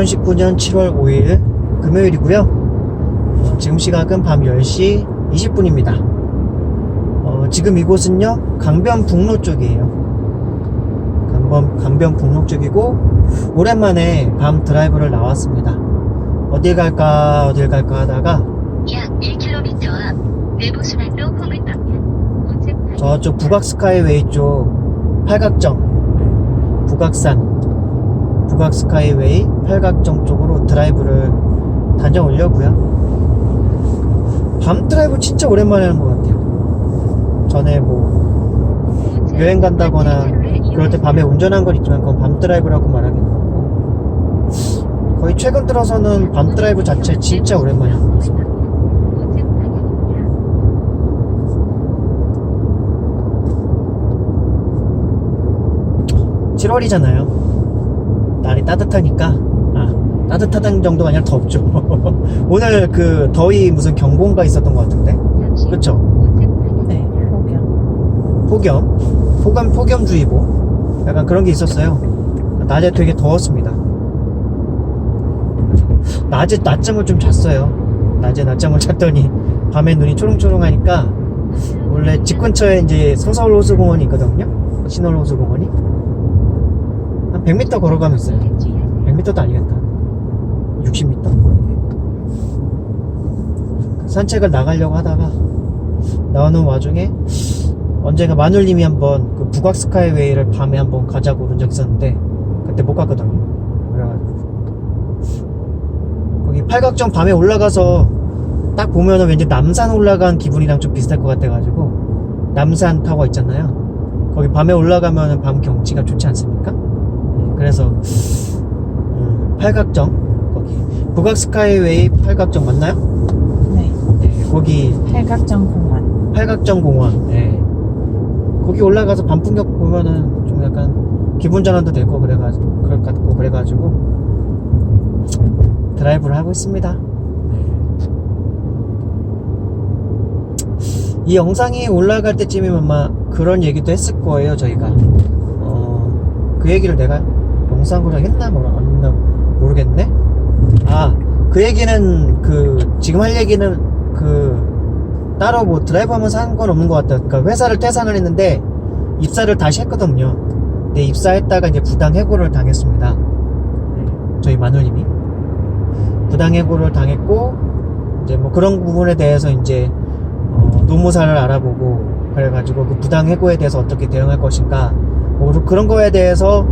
2019년 7월 5일 금요일이고요. 지금 시각은 밤 10시 20분입니다. 지금 이곳은요 강변북로 쪽이에요. 강변북로 쪽이고 오랜만에 밤 드라이브를 나왔습니다. 어딜 갈까 하다가 약 1km 앞 내부순환로 홈을 방면 우측 저쪽 북악스카이웨이 쪽 팔각정 북악스카이웨이 팔각정 쪽으로 드라이브를 다녀오려고요. 밤 드라이브 진짜 오랜만에 하는 것 같아요. 전에 뭐 여행 간다거나 그럴 때 밤에 운전한 건 있지만 그건 밤 드라이브라고 말하기는 하고, 거의 최근 들어서는 밤 드라이브 자체 진짜 오랜만에 하는 것 같습니다. 7월이잖아요. 날이 따뜻하니까, 따뜻하다는 정도가 아니라 덥죠. 오늘 그 더위 무슨 경보인가 있었던 것 같은데, 그쵸? 네, 폭염주의보 약간 그런 게 있었어요. 낮에 되게 더웠습니다. 낮에 낮잠을 좀 잤어요. 낮에 낮잠을 잤더니 밤에 눈이 초롱초롱하니까, 원래 집 근처에 이제 서서울호수공원이 있거든요. 신월호수공원이 한 100m 걸어가면 있어요. 100m도 아니겠다, 60m. 산책을 나가려고 하다가 나오는 와중에 언젠가 마눌님이 한번 그 북악스카이웨이를 밤에 한번 가자고 그런 적 있었는데 그때 못 갔거든요. 그래가지고 거기 팔각정 밤에 올라가서 딱 보면은 왠지 남산 올라간 기분이랑 좀 비슷할 것 같아가지고, 남산 타워 있잖아요. 거기 밤에 올라가면은 밤 경치가 좋지 않습니까? 그래서 팔각정, 거기 북악스카이웨이 팔각정 맞나요? 네. 네, 거기 팔각정 공원. 네. 거기 올라가서 밤 풍경 보면은 좀 약간 기분 전환도 되고 그래가지고 드라이브를 하고 있습니다. 이 영상이 올라갈 때쯤이면 아마 그런 얘기도 했을 거예요. 저희가 그 얘기를 내가 영상으로 했나 뭐 안 했나 모르겠네. 그 얘기는 지금 할 얘기는 따로 뭐 드라이브 하면서 한 건 없는 것 같아요. 그러니까 회사를 퇴사를 했는데 입사를 다시 했거든요. 근데 입사했다가 이제 부당해고를 당했습니다. 저희 마누님이 부당해고를 당했고, 이제 뭐 그런 부분에 대해서 이제 노무사를 알아보고 그래가지고 그 부당해고에 대해서 어떻게 대응할 것인가, 뭐 그런 거에 대해서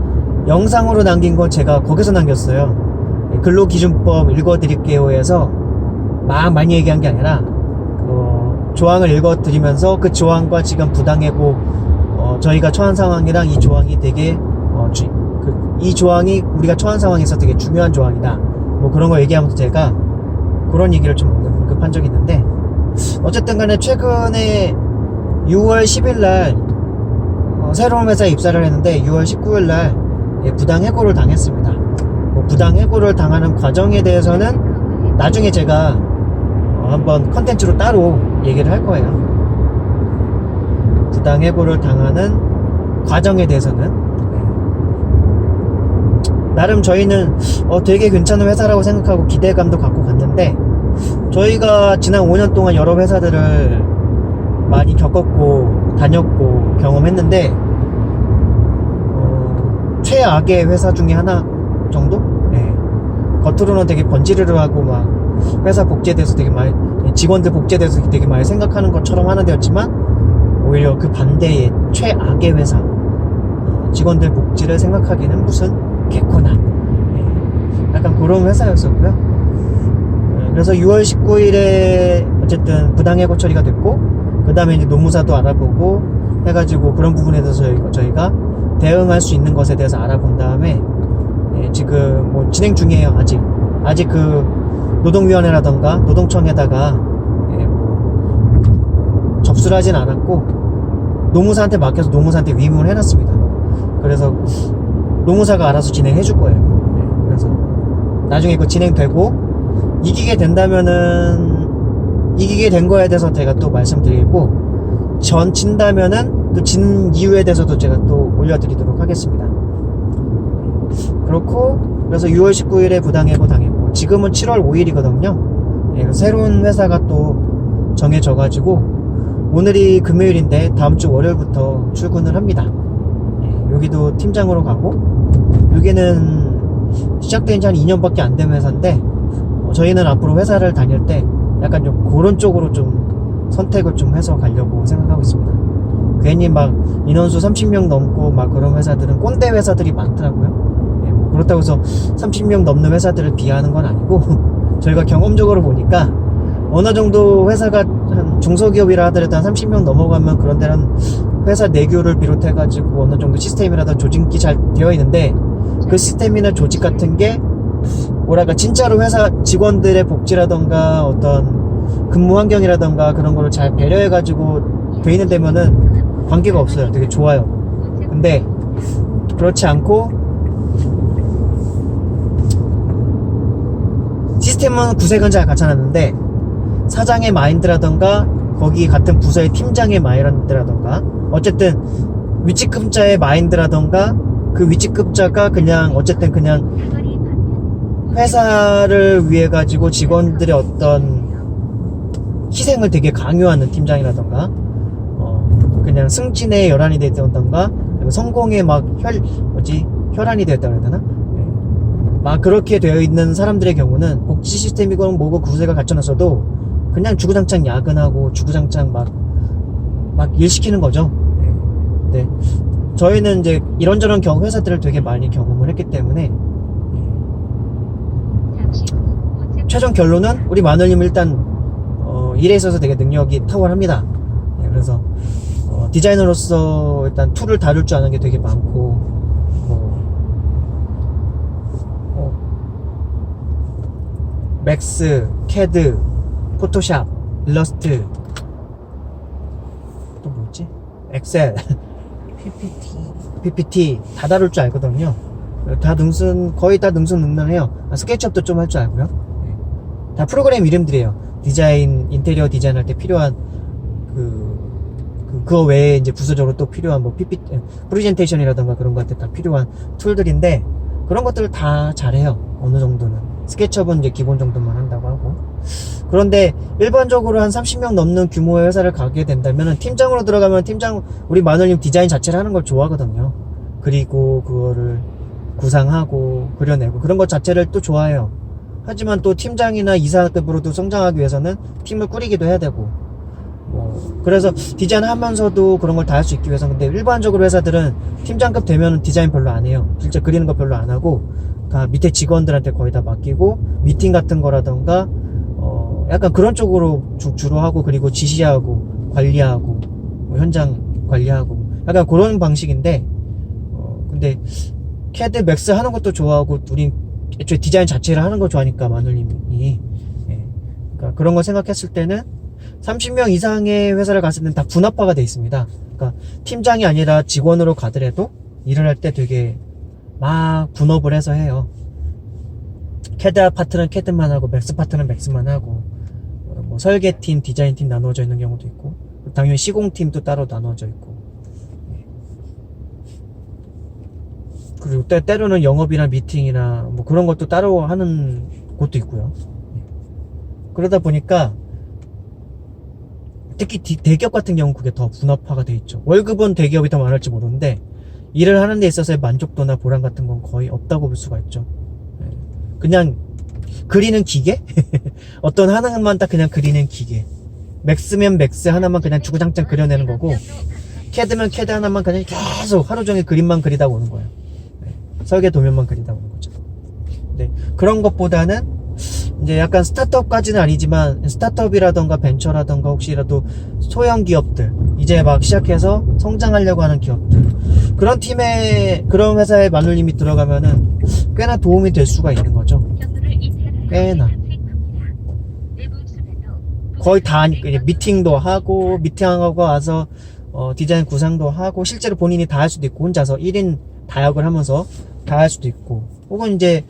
영상으로 남긴 건 제가 거기서 남겼어요. 근로기준법 읽어드릴게요 해서 막 많이 얘기한 게 아니라 조항을 읽어드리면서 그 조항과 지금 부당해고 저희가 처한 상황이랑 이 조항이 되게 이 조항이 우리가 처한 상황에서 되게 중요한 조항이다, 뭐 그런 거 얘기하면서 제가 그런 얘기를 좀 언급한 적이 있는데, 어쨌든 간에 최근에 6월 10일 날 새로운 회사에 입사를 했는데 6월 19일 날 부당해고를 당했습니다. 부당해고를 당하는 과정에 대해서는 나중에 제가 한번 컨텐츠로 따로 얘기를 할 거예요. 부당해고를 당하는 과정에 대해서는 나름 저희는 되게 괜찮은 회사라고 생각하고 기대감도 갖고 갔는데, 저희가 지난 5년 동안 여러 회사들을 많이 겪었고 다녔고 경험했는데 최악의 회사 중에 하나 정도? 겉으로는 되게 번지르르하고 막 회사 복지에 대해서 되게 많이, 직원들 복지에 대해서 되게 많이 생각하는 것처럼 하는 데였지만 오히려 그 반대의 최악의 회사, 직원들 복지를 생각하기는 무슨 개코나, 약간 그런 회사였었고요. 그래서 6월 19일에 어쨌든 부당해고 처리가 됐고, 그 다음에 이제 노무사도 알아보고 해가지고 그런 부분에 대해서 저희가 대응할 수 있는 것에 대해서 알아본 다음에 지금 뭐 진행 중이에요. 아직 그 노동위원회라던가 노동청에다가 접수를 하진 않았고, 노무사한테 맡겨서 노무사한테 위임을 해놨습니다. 그래서 노무사가 알아서 진행해 줄 거예요. 그래서 나중에 그 진행되고 이기게 된 거에 대해서 제가 또 말씀드리고, 진다면은 그 진 이유에 대해서도 제가 또 올려드리도록 하겠습니다. 그렇고 그래서 6월 19일에 부당해고 당했고 지금은 7월 5일이거든요. 예, 새로운 회사가 또 정해져가지고 오늘이 금요일인데 다음 주 월요일부터 출근을 합니다. 예, 여기도 팀장으로 가고 여기는 시작된 지 한 2년밖에 안 된 회사인데 저희는 앞으로 회사를 다닐 때 약간 좀 그런 쪽으로 좀 선택을 좀 해서 가려고 생각하고 있습니다. 괜히 막 인원수 30명 넘고 막 그런 회사들은 꼰대 회사들이 많더라고요. 예, 뭐 그렇다고 해서 30명 넘는 회사들을 비하하는 건 아니고 저희가 경험적으로 보니까 어느 정도 회사가 한 중소기업이라 하더라도 한 30명 넘어가면 그런 데는 회사 내규를 비롯해 가지고 어느 정도 시스템이라든 조직이 잘 되어 있는데 그 시스템이나 조직 같은 게 뭐랄까 진짜로 회사 직원들의 복지라던가 어떤 근무 환경이라던가 그런 거를 잘 배려해 가지고 돼 있는 데면은 관계가 없어요. 되게 좋아요. 근데 그렇지 않고 시스템은 구색은 잘 갖춰놨는데 사장의 마인드라던가 거기 같은 부서의 팀장의 마인드라던가 어쨌든 위치급자의 마인드라던가 그 위치급자가 그냥 어쨌든 그냥 회사를 위해 가지고 직원들의 어떤 희생을 되게 강요하는 팀장이라던가 그냥 승진에 열한이 되었던가 성공에 막 혈안이 되었다고 해야 되나? 막 그렇게 되어 있는 사람들의 경우는 복지 시스템이건 뭐고 구세가 갖춰놨어도 그냥 주구장창 야근하고 주구장창 막 일 시키는 거죠. 네. 저희는 이제 이런저런 회사들을 되게 많이 경험을 했기 때문에 최종 결론은 우리 마늘님 일단 일에 있어서 되게 능력이 탁월합니다. 네, 그래서 디자이너로서 일단 툴을 다룰 줄 아는 게 되게 많고 맥스, 캐드, 포토샵, 일러스트 또 뭐지? 엑셀, PPT 다 다룰 줄 알거든요. 거의 다 능수능란해요. 스케치업도 좀 할 줄 알고요. 다 프로그램 이름들이에요. 디자인, 인테리어 디자인 할 때 필요한 그거 외에 이제 부수적으로 또 필요한 뭐 PPT, 프레젠테이션이라던가 그런 거 할 때 다 필요한 툴들인데 그런 것들을 다 잘해요. 어느 정도는. 스케치업은 이제 기본 정도만 한다고 하고. 그런데 일반적으로 한 30명 넘는 규모의 회사를 가게 된다면 팀장으로 들어가면 우리 마늘님 디자인 자체를 하는 걸 좋아하거든요. 그리고 그거를 구상하고 그려내고 그런 것 자체를 또 좋아해요. 하지만 또 팀장이나 이사급으로도 성장하기 위해서는 팀을 꾸리기도 해야 되고 그래서 디자인 하면서도 그런 걸 다 할 수 있기 위해서 근데 일반적으로 회사들은 팀장급 되면 디자인 별로 안 해요. 실제 그리는 거 별로 안 하고 다 밑에 직원들한테 거의 다 맡기고 미팅 같은 거라던가 약간 그런 쪽으로 주로 하고 그리고 지시하고 관리하고 현장 관리하고 약간 그런 방식인데 근데 캐드 맥스 하는 것도 좋아하고 우린 애초에 디자인 자체를 하는 걸 좋아하니까 마눌님이 그러니까 그런 걸 생각했을 때는 30명 이상의 회사를 갔을 때는 다 분업화가 돼 있습니다. 그러니까 팀장이 아니라 직원으로 가더라도 일을 할 때 되게 막 분업을 해서 해요. 캐드 파트는 캐드만 하고 맥스 파트는 맥스만 하고 뭐 설계팀, 디자인팀 나누어져 있는 경우도 있고 당연히 시공팀도 따로 나누어져 있고 그리고 때로는 영업이나 미팅이나 뭐 그런 것도 따로 하는 곳도 있고요. 그러다 보니까 특히 대기업 같은 경우는 그게 더 분업화가 돼 있죠. 월급은 대기업이 더 많을지 모르는데 일을 하는 데 있어서의 만족도나 보람 같은 건 거의 없다고 볼 수가 있죠. 그냥 그리는 기계? 어떤 하나만 딱 그냥 그리는 기계. 맥스면 맥스 하나만 그냥 주구장창 그려내는 거고 캐드면 캐드 하나만 그냥 계속 하루 종일 그림만 그리다 오는 거예요. 설계 도면만 그리다 오는 거죠. 네, 그런 것보다는 이제 약간 스타트업까지는 아니지만 스타트업이라던가 벤처라던가 혹시라도 소형 기업들 이제 막 시작해서 성장하려고 하는 기업들 그런 팀에 그런 회사에 마눌님이 들어가면은 꽤나 도움이 될 수가 있는 거죠. 꽤나 거의 다 미팅도 하고 미팅하고 와서 디자인 구상도 하고 실제로 본인이 다 할 수도 있고 혼자서 1인 다역을 하면서 다 할 수도 있고 혹은 이제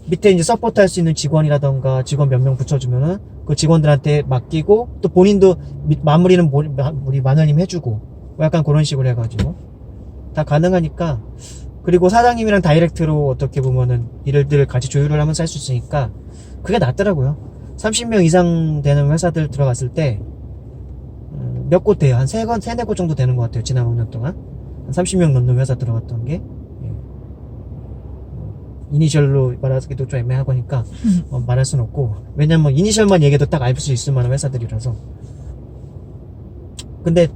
밑에 이제 서포트 할 수 있는 직원이라던가 직원 몇 명 붙여주면은 그 직원들한테 맡기고 또 본인도 마무리는 우리 마늘님 해주고 약간 그런 식으로 해가지고 다 가능하니까 그리고 사장님이랑 다이렉트로 어떻게 보면은 일을 같이 조율을 하면서 할 수 있으니까 그게 낫더라고요. 30명 이상 되는 회사들 들어갔을 때 몇 곳 돼요. 한 3-4곳 정도 되는 것 같아요. 지난 5년 동안 한 30명 넘는 회사 들어갔던 게. 이니셜로 말하기도 좀 애매하고 하니까 말할 수는 없고, 왜냐면 이니셜만 얘기해도 딱 알 수 있을 만한 회사들이라서. 근데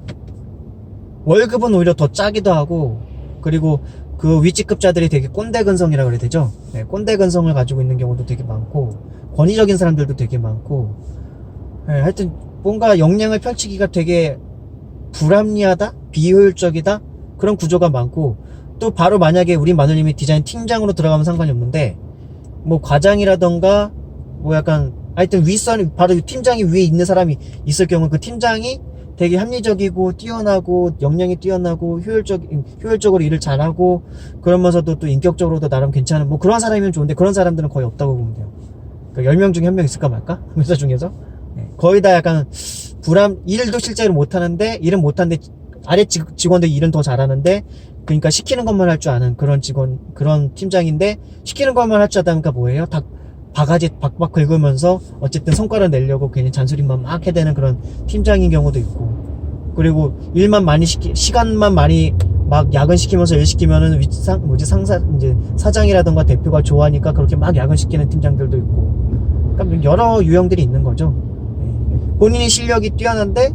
월급은 오히려 더 짜기도 하고, 그리고 그 위치급자들이 되게 꼰대 근성이라고 그래야 되죠. 네, 꼰대 근성을 가지고 있는 경우도 되게 많고, 권위적인 사람들도 되게 많고, 네, 하여튼 뭔가 역량을 펼치기가 되게 불합리하다, 비효율적이다, 그런 구조가 많고, 또 바로 만약에 우리 마누님이 디자인 팀장으로 들어가면 상관이 없는데, 뭐 과장이라던가 뭐 약간 하여튼 윗선, 바로 팀장이 위에 있는 사람이 있을 경우 그 팀장이 되게 합리적이고 뛰어나고 역량이 뛰어나고 효율적으로 일을 잘하고, 그러면서도 또 인격적으로도 나름 괜찮은 뭐 그런 사람이면 좋은데, 그런 사람들은 거의 없다고 보면 돼요. 그러니까 10명 중에 1명 있을까 말까? 회사 중에서. 네, 거의 다 약간 일도 실제로 못하는데, 일은 못하는데 아래 직원들 일은 더 잘하는데, 그러니까 시키는 것만 할 줄 아는 그런 그런 팀장인데, 시키는 것만 할 줄 아다니까 뭐예요? 바가지 박박 긁으면서 어쨌든 성과를 내려고 괜히 잔소리만 막 해대는 그런 팀장인 경우도 있고, 그리고 일만 많이 시간만 많이 막 야근시키면서 일 시키면은 이제 사장이라던가 대표가 좋아하니까 그렇게 막 야근시키는 팀장들도 있고, 그러니까 여러 유형들이 있는 거죠. 본인이 실력이 뛰어난데,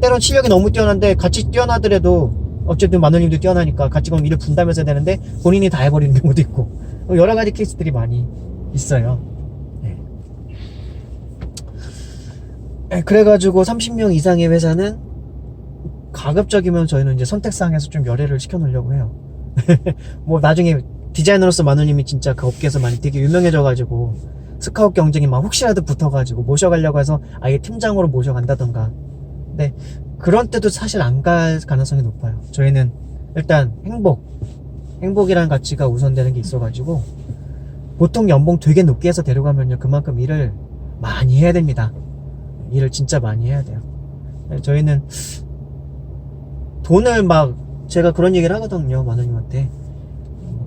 때론 실력이 너무 뛰어난데 같이 뛰어나더라도 어쨌든 마누님도 뛰어나니까 같이 그럼 일을 분담해서 해야 되는데 본인이 다 해버리는 경우도 있고, 여러 가지 케이스들이 많이 있어요. 네, 그래가지고 30명 이상의 회사는 가급적이면 저희는 이제 선택사항에서 좀 열애를 시켜놓으려고 해요. 뭐 나중에 디자이너로서 마누님이 진짜 그 업계에서 많이 되게 유명해져가지고 스카웃 경쟁이 막 혹시라도 붙어가지고 모셔가려고 해서 아예 팀장으로 모셔간다던가. 근데 그런 때도 사실 안 갈 가능성이 높아요. 저희는 일단 행복이라는 가치가 우선되는 게 있어가지고, 보통 연봉 되게 높게 해서 데려가면요 그만큼 일을 많이 해야 됩니다. 일을 진짜 많이 해야 돼요. 저희는 돈을 막, 제가 그런 얘기를 하거든요 마누님한테.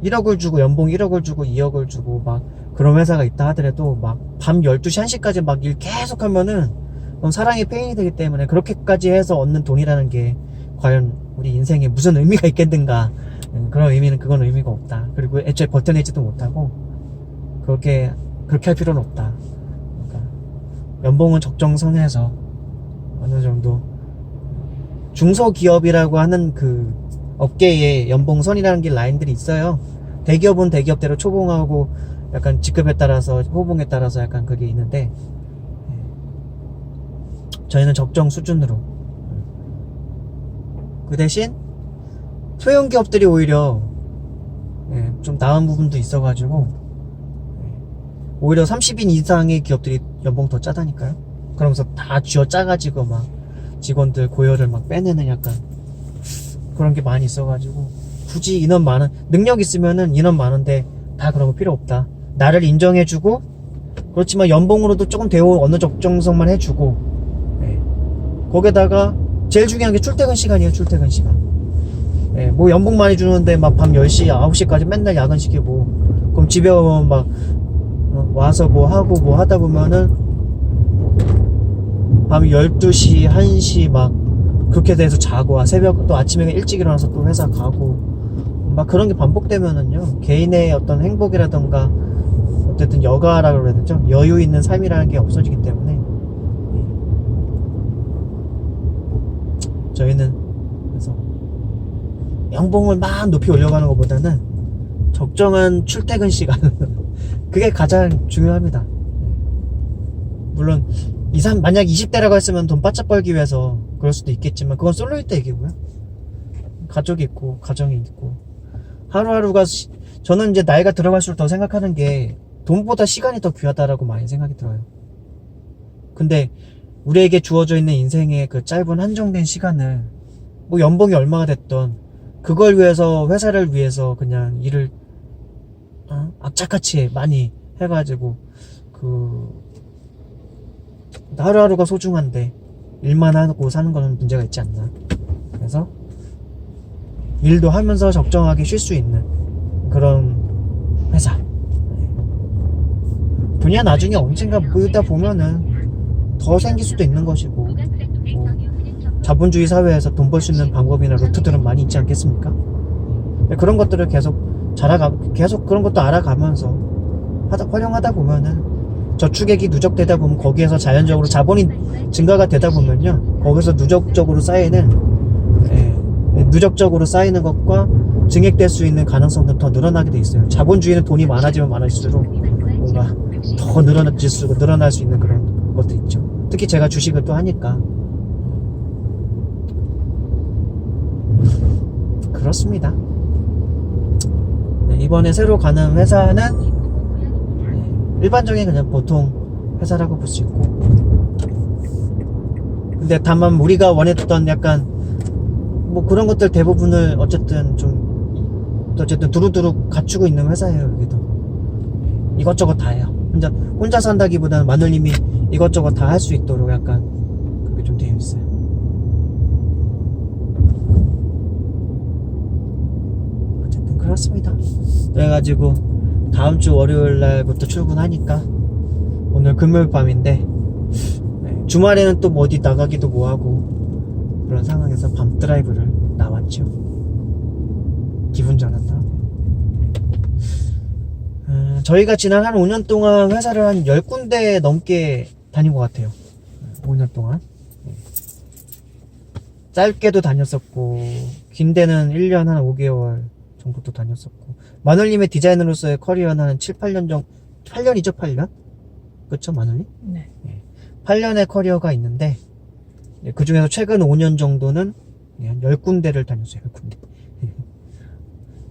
1억을 주고 연봉 1억을 주고 2억을 주고 막 그런 회사가 있다 하더라도 막 밤 12시 1시까지 막 일 계속 하면은 그럼 사랑이 페인이 되기 때문에, 그렇게까지 해서 얻는 돈이라는 게 과연 우리 인생에 무슨 의미가 있겠는가. 그런 의미는, 그건 의미가 없다. 그리고 애초에 버텨내지도 못하고 그렇게 할 필요는 없다. 그러니까 연봉은 적정선에서 어느 정도, 중소기업이라고 하는 그 업계에 연봉선이라는 게 라인들이 있어요. 대기업은 대기업대로 초봉하고 약간 직급에 따라서 호봉에 따라서 약간 그게 있는데, 저희는 적정 수준으로. 그 대신 소형기업들이 오히려 좀 나은 부분도 있어가지고, 오히려 30인 이상의 기업들이 연봉 더 짜다니까요. 그러면서 다 쥐어 짜가지고 막 직원들 고열을 막 빼내는 약간 그런 게 많이 있어가지고, 굳이 능력 있으면은 인원 많은데 다 그런 거 필요 없다. 나를 인정해주고, 그렇지만 연봉으로도 조금 대우 어느 적정선만 해주고, 거기다가 제일 중요한 게 출퇴근 시간이에요. 출퇴근 시간. 뭐 연봉 많이 주는데 막 밤 10시 9시까지 맨날 야근시키고, 그럼 집에 오면 막 와서 뭐 하고 뭐 하다 보면은 밤 12시 1시 막 그렇게 돼서 자고, 새벽 또 아침에 일찍 일어나서 또 회사 가고, 막 그런 게 반복되면은요 개인의 어떤 행복이라던가 어쨌든 여가라고 그래야 되죠, 여유 있는 삶이라는 게 없어지기 때문에, 저희는 그래서 연봉을 막 높이 올려가는 것보다는 적정한 출퇴근 시간 그게 가장 중요합니다. 물론 만약 20대라고 했으면 돈 바짝 벌기 위해서 그럴 수도 있겠지만, 그건 솔로일 때 얘기고요. 가족이 있고 가정이 있고 하루하루가, 저는 이제 나이가 들어갈수록 더 생각하는 게 돈보다 시간이 더 귀하다라고 많이 생각이 들어요. 근데 우리에게 주어져 있는 인생의 그 짧은 한정된 시간을, 뭐 연봉이 얼마가 됐던 그걸 위해서, 회사를 위해서 그냥 일을 악착같이 많이 해가지고 하루하루가 소중한데 일만 하고 사는 거는 문제가 있지 않나. 그래서 일도 하면서 적정하게 쉴 수 있는 그런 회사. 분야 나중에 언젠가 모이다 보면은 더 생길 수도 있는 것이고, 뭐 자본주의 사회에서 돈 벌 수 있는 방법이나 루트들은 많이 있지 않겠습니까? 그런 것들을 계속 그런 것도 알아가면서 활용하다 보면은 저축액이 누적되다 보면 거기에서 자연적으로 자본이 증가가 되다 보면요, 거기서 누적적으로 쌓이는 것과 증액될 수 있는 가능성도 더 늘어나게 돼 있어요. 자본주의는 돈이 많아지면 많아질수록 뭔가 더 늘어날 수 있는 그런 것도 있죠. 특히 제가 주식을 또 하니까 그렇습니다. 네, 이번에 새로 가는 회사는 일반적인 그냥 보통 회사라고 볼 수 있고, 근데 다만 우리가 원했던 약간 뭐 그런 것들 대부분을 어쨌든 두루두루 갖추고 있는 회사예요. 여기도 이것저것 다 해요. 혼자 산다기보다는 마늘님이 이것저것 다 할 수 있도록 약간 그렇게 좀 되어 있어요. 어쨌든 그렇습니다. 그래가지고 다음 주 월요일 날부터 출근하니까 오늘 금요일 밤인데, 주말에는 또 뭐 어디 나가기도 뭐하고 그런 상황에서 밤 드라이브를 나왔죠. 기분 전환다. 저희가 지난 한 5년 동안 회사를 한 10군데 넘게 다닌 것 같아요. 5년 동안. 짧게도 다녔었고, 긴 데는 1년 한 5개월 정도도 다녔었고, 마늘님의 디자이너로서의 커리어는 한 7, 8년 정도, 8년이죠, 8년? 그쵸, 마늘님? 네. 8년의 커리어가 있는데, 그 중에서 최근 5년 정도는 한 10군데를 다녔어요, 10군데.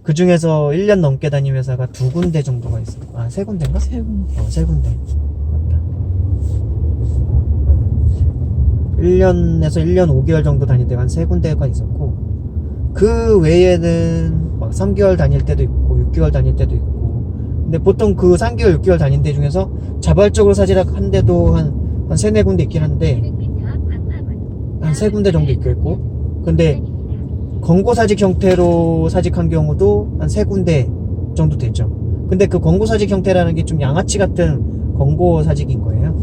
그 중에서 1년 넘게 다닌 회사가 2군데 정도가 있어요. 아, 3군데인가? 3군데. 3군데. 맞다. 1년에서 1년 5개월 정도 다닐 때가 한 3군데가 있었고, 그 외에는 막 3개월 다닐 때도 있고, 6개월 다닐 때도 있고, 근데 보통 그 3개월, 6개월 다닌 데 중에서 자발적으로 사직한 데도 한 3, 4군데 있긴 한데, 한 3군데 정도 있겠고, 근데 권고사직 형태로 사직한 경우도 한 3군데 정도 됐죠. 근데 그 권고사직 형태라는 게 좀 양아치 같은 권고사직인 거예요.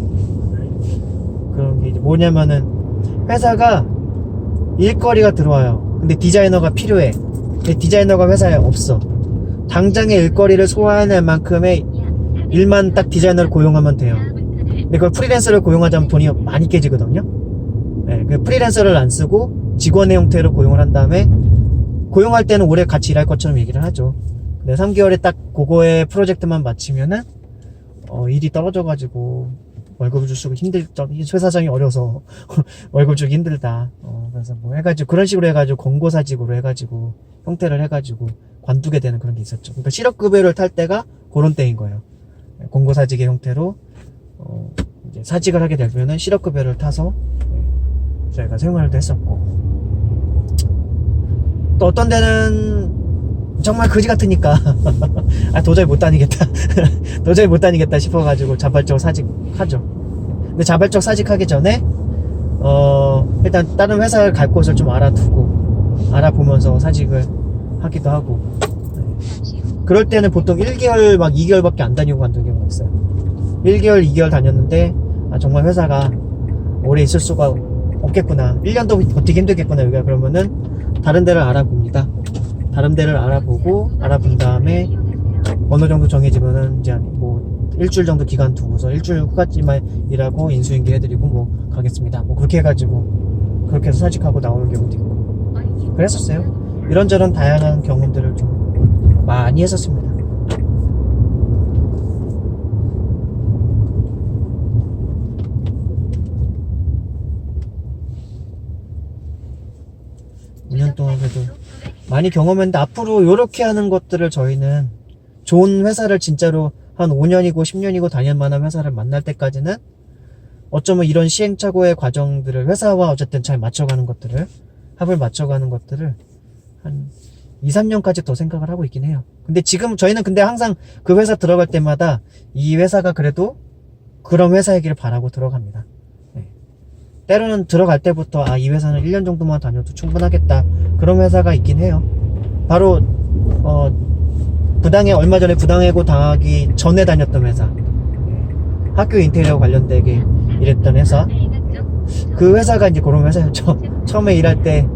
그런 게 이제 뭐냐면은, 회사가 일거리가 들어와요. 근데 디자이너가 필요해. 근데 디자이너가 회사에 없어. 당장의 일거리를 소화해낼 만큼의 일만 딱 디자이너를 고용하면 돼요. 근데 그걸 프리랜서를 고용하자면 돈이 많이 깨지거든요. 그 프리랜서를 안 쓰고 직원의 형태로 고용을 한 다음에, 고용할 때는 오래 같이 일할 것처럼 얘기를 하죠. 근데 3개월에 딱 그거의 프로젝트만 마치면은 일이 떨어져가지고 월급을 줄 수가 회사장이 어려서 월급 주기 힘들다. 그래서 뭐 해가지고 그런 식으로 해가지고 권고사직으로 해가지고 형태를 해가지고 관두게 되는 그런 게 있었죠. 그러니까 실업급여를 탈 때가 그런 때인 거예요. 권고사직의 형태로 이제 사직을 하게 되면은 실업급여를 타서 저희가 생활도 했었고, 또 어떤 데는 정말 거지 같으니까 도저히 못 다니겠다 도저히 못 다니겠다 싶어가지고 자발적으로 사직하죠. 근데 자발적 사직하기 전에 일단 다른 회사를 갈 곳을 좀 알아보면서 사직을 하기도 하고, 그럴 때는 보통 1개월 막 2개월밖에 안 다니고 간는 경우가 있어요. 1개월 2개월 다녔는데 정말 회사가 오래 있을 수가 없겠구나, 1년도 버티기 힘들겠구나 여기가, 그러면은 다른 데를 알아봅니다. 다른 데를 알아본 다음에 어느 정도 정해지면은 이제 뭐 일주일 정도 기간 두고서 일주일 후까지만 일하고 인수인계 해드리고 뭐 가겠습니다, 뭐 그렇게 해가지고 그렇게 해서 사직하고 나오는 경우도 있고 그랬었어요. 이런저런 다양한 경험들을 좀 많이 했었습니다. 동안 그래도 많이 경험했는데, 앞으로 이렇게 하는 것들을 저희는 좋은 회사를 진짜로 한 5년이고 10년이고 다닐 만한 회사를 만날 때까지는 어쩌면 이런 시행착오의 과정들을 회사와 어쨌든 잘 맞춰가는 것들을, 합을 맞춰가는 것들을 한 2, 3년까지 더 생각을 하고 있긴 해요. 근데 지금 저희는 근데 항상 그 회사 들어갈 때마다 이 회사가 그래도 그런 회사이기를 바라고 들어갑니다. 때로는 들어갈 때부터 이 회사는 1년 정도만 다녀도 충분하겠다, 그런 회사가 있긴 해요. 바로 얼마 전에 부당해고 당하기 전에 다녔던 회사, 학교 인테리어 관련되게 일했던 회사, 그 회사가 이제 그런 회사였죠. 처음에 일할 때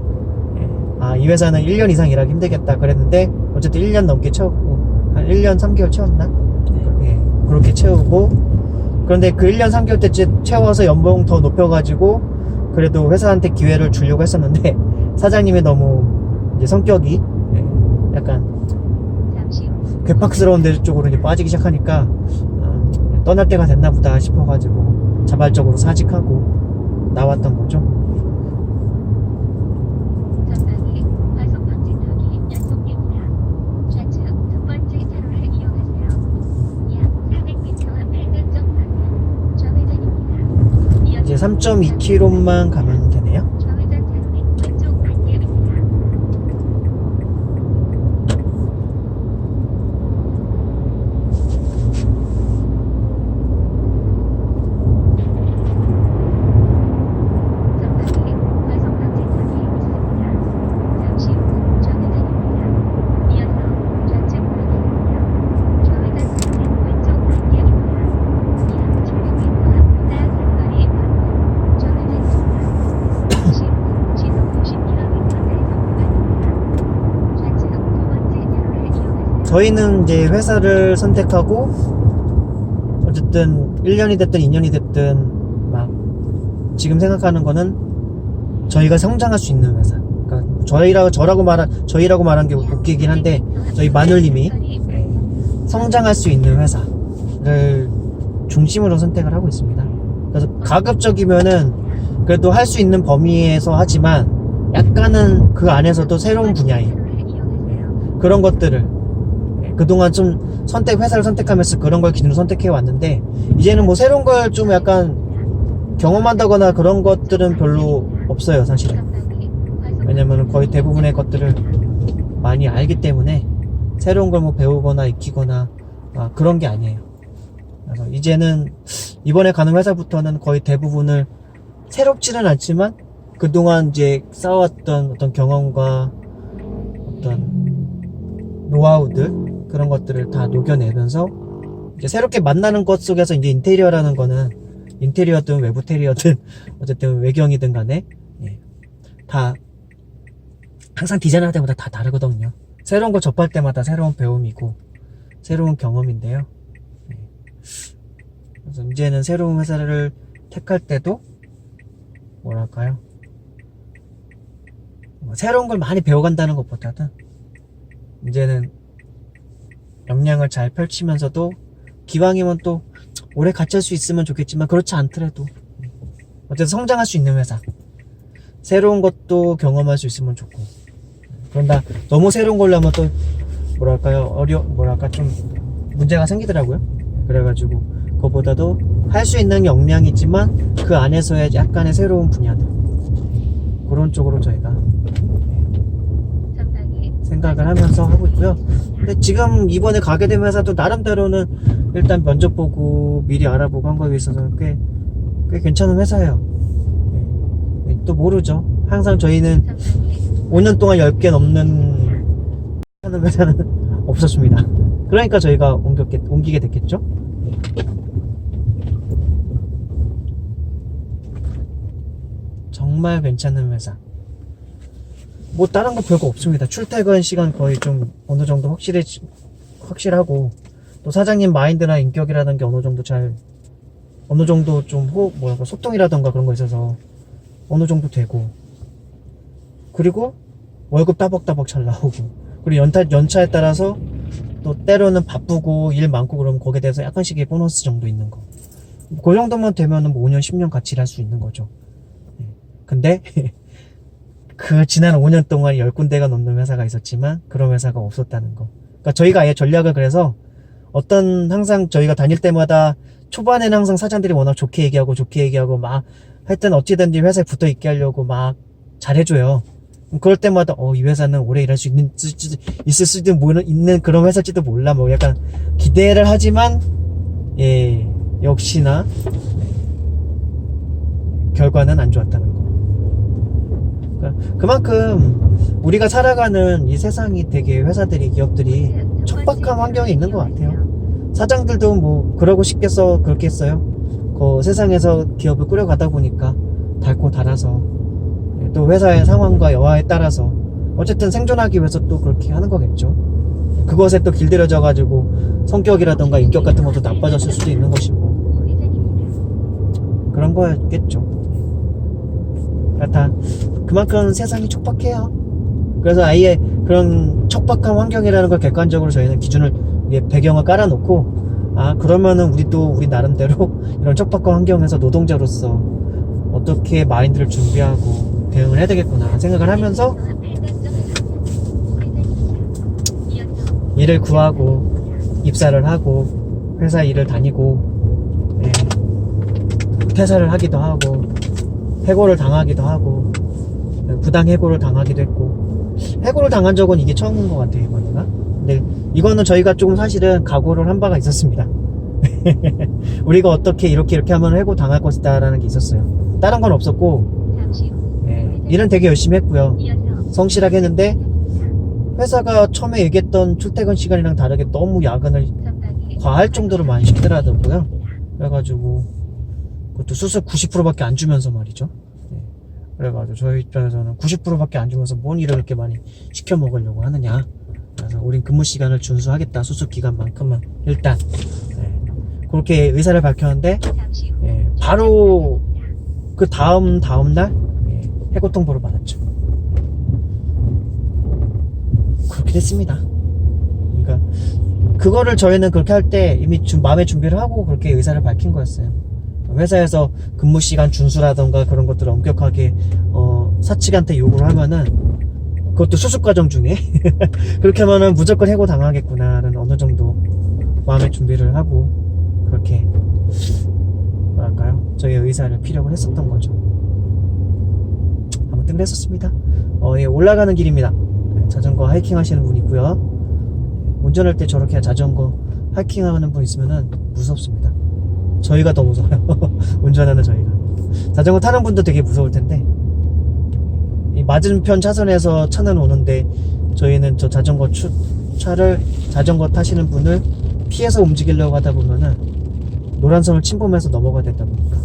이 회사는 1년 이상 일하기 힘들겠다 그랬는데 어쨌든 1년 넘게 채웠고, 한 1년 3개월 채웠나? 그렇게 채우고, 그런데 그 1년 3개월 때쯤 채워서 연봉 더 높여가지고 그래도 회사한테 기회를 주려고 했었는데 사장님이 너무 이제 성격이 약간 괴팍스러운 데 쪽으로 이제 빠지기 시작하니까 떠날 때가 됐나 보다 싶어가지고 자발적으로 사직하고 나왔던 거죠. 전방에 과속 방지턱이 연속됩니다. 좌측 두 번째 차로를 이용하세요. 약 400m 팔각정 방면 좌회전입니다. 이제 3.2km만 가면 되네요. 좌회전 차로는 왼쪽 반대입니다. 전방에 과속 방지턱이 있습니다. 잠시 후 좌회전입니다. 이어서 좌측 방향입니다. 좌회전 차로는 왼쪽 반대입니다. 약 700m 앞보다 상거리 방면 좌회전입니다. 잠시 후 시속 90km 단속 구간입니다. 좌측 두 번째 차로를 이용하세요. 저희는 이제 회사를 선택하고 어쨌든 1년이 됐든 2년이 됐든 막 지금 생각하는 거는 저희가 성장할 수 있는 회사. 그러니까 저희라고 말한 게 웃기긴 한데 저희 마눌님이 성장할 수 있는 회사를 중심으로 선택을 하고 있습니다. 그래서 가급적이면은 그래도 할 수 있는 범위에서 하지만 약간은 그 안에서도 새로운 분야인 그런 것들을 그동안 좀 회사를 선택하면서 그런 걸 기준으로 선택해 왔는데 이제는 뭐 새로운 걸 좀 약간 경험한다거나 그런 것들은 별로 없어요, 사실은. 왜냐면 거의 대부분의 것들을 많이 알기 때문에 새로운 걸 뭐 배우거나 익히거나 그런 게 아니에요. 그래서 이제는 이번에 가는 회사부터는 거의 대부분을 새롭지는 않지만 그동안 이제 쌓아왔던 어떤 경험과 어떤 노하우들 그런 것들을 다 녹여내면서 이제 새롭게 만나는 것 속에서 이제 인테리어라는 거는 인테리어든 외부 테리어든 어쨌든 외경이든 간에 다 항상 디자인할 때마다 다 다르거든요. 새로운 걸 접할 때마다 새로운 배움이고 새로운 경험인데요. 그래서 이제는 새로운 회사를 택할 때도 뭐랄까요, 새로운 걸 많이 배워간다는 것보다는 이제는 역량을 잘 펼치면서도 기왕이면 또 오래 같이 할 수 있으면 좋겠지만 그렇지 않더라도 어쨌든 성장할 수 있는 회사, 새로운 것도 경험할 수 있으면 좋고. 그런다 너무 새로운 걸로 하면 또 뭐랄까요, 좀 문제가 생기더라고요. 그래가지고 그거보다도 할 수 있는 역량이지만 그 안에서의 약간의 새로운 분야들, 그런 쪽으로 저희가 생각을 하면서 하고 있고요. 근데 지금 이번에 가게 된 회사도 나름대로는 일단 면접 보고 미리 알아보고 한 거에 있어서 꽤 괜찮은 회사예요. 또 모르죠. 항상 저희는 5년 동안 10개 넘는 하는 회사는 없었습니다. 그러니까 저희가 옮기게 됐겠죠. 정말 괜찮은 회사. 뭐 다른 거 별거 없습니다. 출퇴근 시간 거의 좀 어느 정도 확실하고, 또 사장님 마인드나 인격이라는 게 어느 정도 좀 소통이라던가 그런 거 있어서 어느 정도 되고, 그리고 월급 따박따박 잘 나오고, 그리고 연차에 따라서 또 때로는 바쁘고 일 많고 그러면 거기에 대해서 약간씩의 보너스 정도 있는 거. 그 정도만 되면은 뭐 5년 10년 같이 일할 수 있는 거죠. 근데 그 지난 5년 동안 10군데가 넘는 회사가 있었지만 그런 회사가 없었다는 거. 그러니까 저희가 아예 전략을, 그래서 항상 저희가 다닐 때마다 초반에는 항상 사장들이 워낙 좋게 얘기하고 막 하여튼 어찌든지 회사에 붙어 있게 하려고 막 잘해줘요. 그럴 때마다 이 회사는 오래 일할 수 있을 수도 있는 그런 회사일지도 몰라, 뭐 약간 기대를 하지만 역시나 결과는 안 좋았다는 거. 그만큼 우리가 살아가는 이 세상이 되게 회사들이 기업들이 척박한 환경에 있는 것 같아요. 사장들도 뭐 그러고 싶겠어 그렇겠어요. 그 세상에서 기업을 꾸려가다 보니까 닳고 닳아서 또 회사의 상황과 여하에 따라서 어쨌든 생존하기 위해서 또 그렇게 하는 거겠죠. 그것에 또 길들여져 가지고 성격이라던가 인격 같은 것도 나빠졌을 수도 있는 것이고 그런 거였겠죠. 그러니까 다 그만큼 세상이 촉박해요. 그래서 아예 그런 척박한 환경이라는 걸 객관적으로 저희는 기준을 배경을 깔아놓고 그러면은 우리도 우리 나름대로 이런 척박한 환경에서 노동자로서 어떻게 마인드를 준비하고 대응을 해야 되겠구나 생각을 하면서 일을 구하고 입사를 하고 회사 일을 다니고 퇴사를 하기도 하고 해고를 당하기도 하고 부당 해고를 당하기도 했고 해고를 당한 적은 이게 처음인 것 같아요 이번에가. 근데 이거는 저희가 조금 사실은 각오를 한 바가 있었습니다. 우리가 어떻게 이렇게 하면 해고 당할 것이다 라는 게 있었어요. 다른 건 없었고 일은 되게 열심히 했고요. 성실하게 했는데 회사가 처음에 얘기했던 출퇴근 시간이랑 다르게 너무 야근을 과할 정도로 많이 시키더라고요. 그래가지고 그것도 수습 90%밖에 안 주면서 말이죠. 그래가지고 저희 입장에서는 90%밖에 안 주면서 뭔 일을 그렇게 많이 시켜 먹으려고 하느냐. 그래서 우린 근무 시간을 준수하겠다. 수습 기간만큼은 일단 그렇게 의사를 밝혔는데 바로 그 다음 날 해고 통보를 받았죠. 그렇게 됐습니다. 그러니까 그거를 저희는 그렇게 할 때 이미 마음의 준비를 하고 그렇게 의사를 밝힌 거였어요. 회사에서 근무 시간 준수라던가 그런 것들을 엄격하게 사측한테 요구를 하면은 그것도 수습 과정 중에 그렇게 하면은 무조건 해고 당하겠구나라는 어느 정도 마음의 준비를 하고 그렇게 뭐랄까요 저희 의사를 피력을 했었던 거죠. 아무튼 그랬었습니다. 올라가는 길입니다. 자전거 하이킹 하시는 분 있고요. 운전할 때 저렇게 자전거 하이킹 하는 분 있으면은 무섭습니다. 저희가 더 무서워요. 운전하는 저희가. 자전거 타는 분도 되게 무서울 텐데 이 맞은편 차선에서 차는 오는데 저희는 저 차를 자전거 타시는 분을 피해서 움직이려고 하다 보면은 노란선을 침범해서 넘어가야 되다 보니까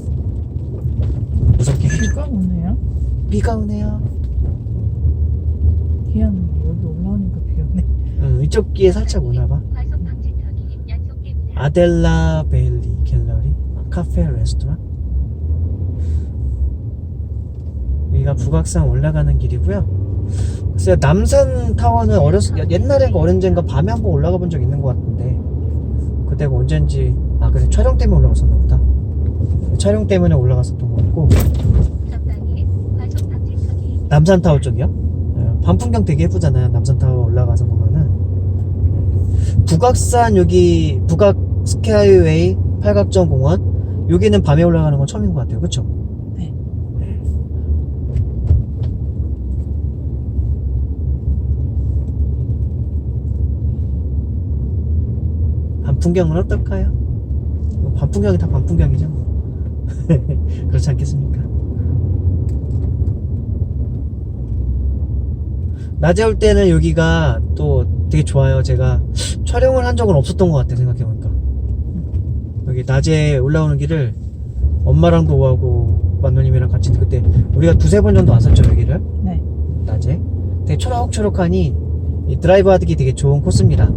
무섭게 해줘. 비가 오네요. 비가 오네요. 희한하네. 여기 올라오니까 비 오네. 이쪽 귀에 살짝 오나봐. 아델라 베일리 갤러리 카페 레스토랑. 여기가 북악산 올라가는 길이고요. 글쎄요 남산 타워는 옛날에 어른젠가 밤에 한번 올라가 본 적 있는 것 같은데 그때가 언젠지 그래 촬영 때문에 올라갔었나 보다. 촬영 때문에 올라갔었던 것 같고 남산 타워 쪽이요? 밤 풍경 되게 예쁘잖아요. 남산 타워 올라가서 보면은 북악산 여기 북악 스카이웨이 팔각정 공원 여기는 밤에 올라가는 건 처음인 것 같아요. 그쵸? 네. 밤 풍경은 어떨까요? 밤 풍경이 다 밤 풍경이죠. 그렇지 않겠습니까? 낮에 올 때는 여기가 또 되게 좋아요. 제가 촬영을 한 적은 없었던 것 같아요. 생각해보니까 여기 낮에 올라오는 길을 엄마랑도 오고 만누님이랑 같이 그때 우리가 두세 번 정도 왔었죠. 여기를 네. 낮에 되게 초록초록하니 이 드라이브 하기 되게 좋은 코스입니다.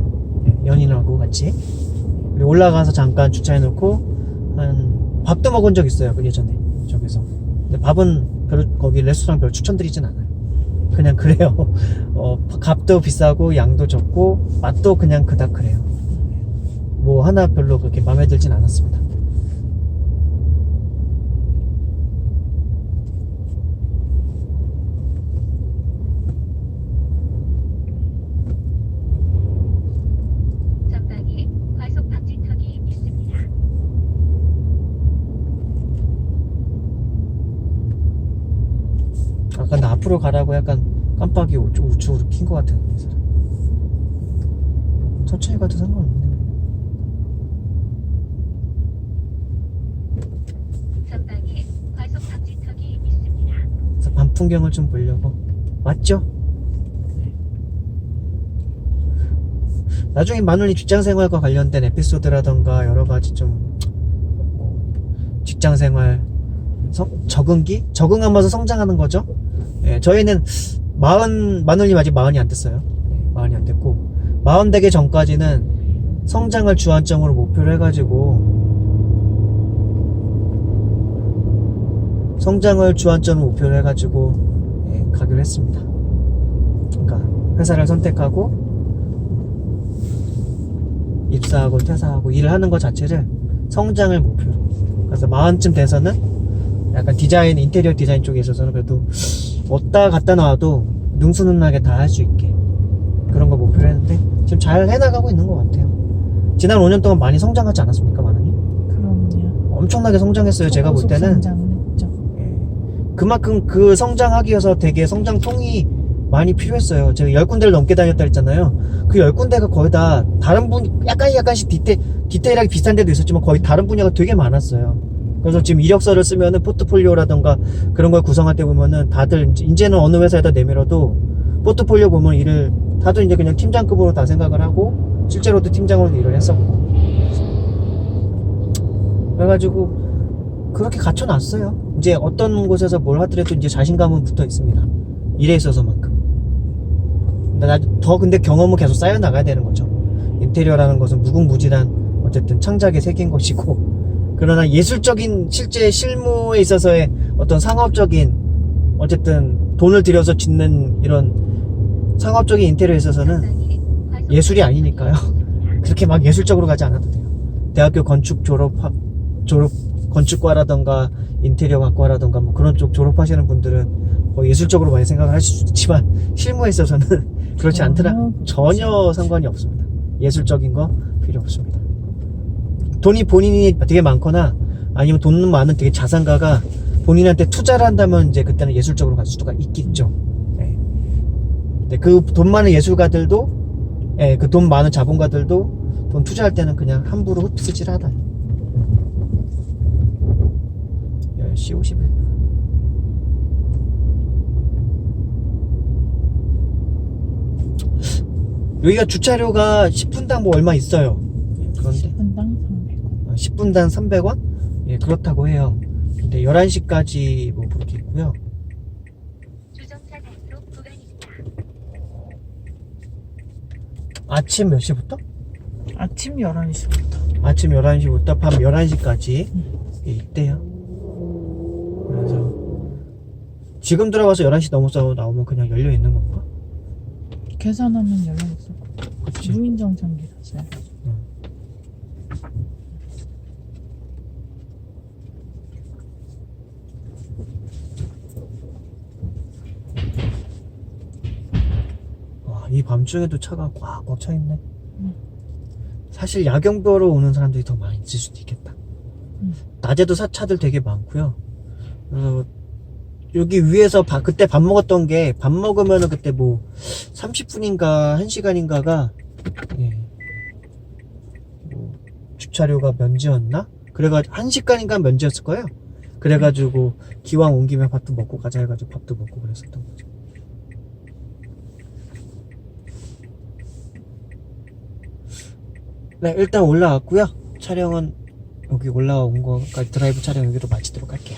연인하고 같이 그리고 올라가서 잠깐 주차해 놓고 밥도 먹은 적 있어요. 그 예전에 저기서. 근데 밥은 거기 레스토랑 별 추천드리진 않아요. 그냥 그래요. 값도 비싸고 양도 적고 맛도 그냥 그닥 그래요. 뭐 하나 별로 그렇게 마음에 들진 않았습니다. 전방에 과속 방지턱이 있습니다. 아까 나 앞으로 가라고 약간 깜빡이 우측으로 킨 것 같았는데 사람. 천천히 가도 상관없네. 전방에 과속 방지턱이 있습니다. 그래서 밤 풍경을 좀 보려고 왔죠? 나중에 마눌님 직장생활과 관련된 에피소드라던가 여러가지 좀 직장생활 적응기? 적응하면서 성장하는 거죠. 예, 저희는 마눌님 아직 40이 안 됐어요. 40이 안 됐고 40 되기 전까지는 성장을 주안점으로 목표를 해가지고 예, 가기로 했습니다. 그러니까 회사를 선택하고 입사하고 퇴사하고 일을 하는 것 자체를 성장을 목표로. 그래서 40쯤 돼서는 약간 디자인, 인테리어 디자인 쪽에 있어서는 그래도 왔다 갔다 나와도 능수능란하게 다 할 수 있게 그런 거 목표로 했는데 지금 잘 해나가고 있는 것 같아요. 지난 5년 동안 많이 성장하지 않았습니까, 마누님? 그럼요. 엄청나게 성장했어요. 제가 볼 때는 성장했죠. 그만큼 그 성장하기 위해서 되게 성장통이 많이 필요했어요. 제가 10군데를 넘게 다녔다 했잖아요. 그 10군데가 거의 다 다른 약간씩 디테일하게 비슷한 데도 있었지만 거의 다른 분야가 되게 많았어요. 그래서 지금 이력서를 쓰면은 포트폴리오라던가 그런 걸 구성할 때 보면은 다들 이제는 어느 회사에다 내밀어도 포트폴리오 보면 다들 이제 그냥 팀장급으로 다 생각을 하고 실제로도 팀장으로도 일을 했었고. 그래가지고 그렇게 갖춰놨어요. 이제 어떤 곳에서 뭘 하더라도 이제 자신감은 붙어 있습니다. 일에 있어서만큼. 근데 경험은 계속 쌓여나가야 되는 거죠. 인테리어라는 것은 무궁무진한 어쨌든 창작의 세계인 것이고, 그러나 예술적인 실제 실무에 있어서의 어떤 상업적인 어쨌든 돈을 들여서 짓는 이런 상업적인 인테리어에 있어서는 예술이 아니니까요. 그렇게 막 예술적으로 가지 않아도 돼요. 대학교 건축 건축과라던가 인테리어학과라던가 뭐 그런 쪽 졸업하시는 분들은 뭐 예술적으로 많이 생각을 하실 수 있지만 실무에 있어서는 그렇지 않더라. 전혀 상관이 없습니다. 예술적인 거 필요 없습니다. 돈이 본인이 되게 많거나 아니면 돈 많은 되게 자산가가 본인한테 투자를 한다면 이제 그때는 예술적으로 갈 수가 있겠죠. 네. 근데 그 돈 많은 예술가들도, 그 돈 많은 자본가들도 돈 투자할 때는 그냥 함부로 흡수질 하다. 10시 51분. 여기가 주차료가 10분당 뭐 얼마 있어요. 그런데 10분당 300원. 10분당 300원? 예, 그렇다고 해요. 근데 11시까지 뭐 그렇게 있고요. 주정차 단속 구간입니다. 아침 몇 시부터? 아침 11시부터. 아침 11시부터 밤 11시까지 있대요. 그래서 지금 들어가서 11시 넘어서 나오면 그냥 열려 있는 건가? 계산하면 연락있을 거예요. 그치. 무인정상기라서요. 와, 이 밤중에도 차가 꽉 차 있네. 사실 야경 보러 오는 사람들이 더 많이 있을 수도 있겠다. 낮에도 차들 되게 많고요. 여기 위에서 그때 밥 먹었던 게, 밥 먹으면은 그때 뭐 30분인가 1시간인가가 뭐 주차료가 면제였나? 그래가지고 1시간인가 면제였을 거예요. 그래가지고 기왕 온 김에 밥도 먹고 가자 해가지고 밥도 먹고 그랬었던 거죠. 네, 일단 올라왔고요. 촬영은 여기 올라온 거까지 드라이브 촬영 여기로 마치도록 할게요.